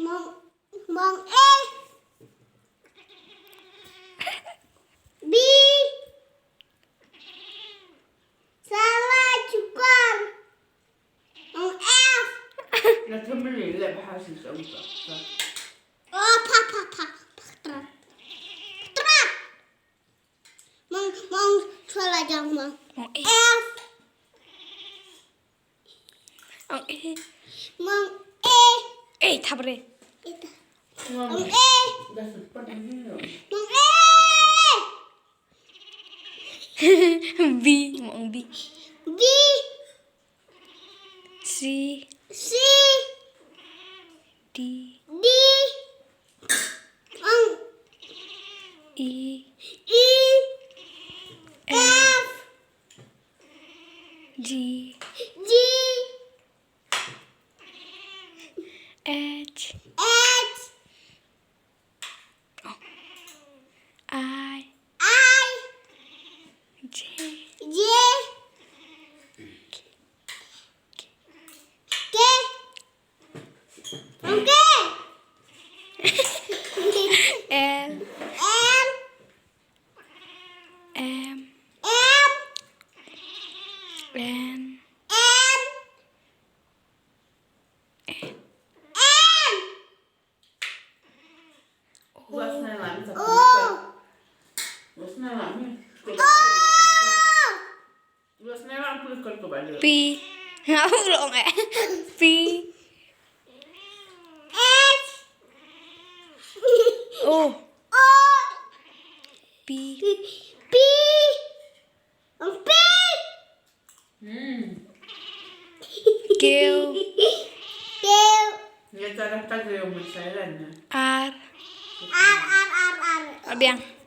Mong mong B. Salah juga. Mong F. لا تكملي اللعبة حاسس أوي Oh, papa. Terat. Mong salah jangan. Mong E. F. Mong E. Mong Tabre. Itu. Mong Mong udah sempat ini loh. Mong B. Mong B. B. C. C. D. D. Mong E. E. F. F. G. G. H. H. I. I. J. J. K. Okay. L. M. M. M. N. M. M. Власне лам O. Власне лам. O. Власне лам puliskan kembali. P. Aku belum P. H. O. O. P. P. P. Q. Q. Ya cara tahu yang bersailan. R. R. Biang.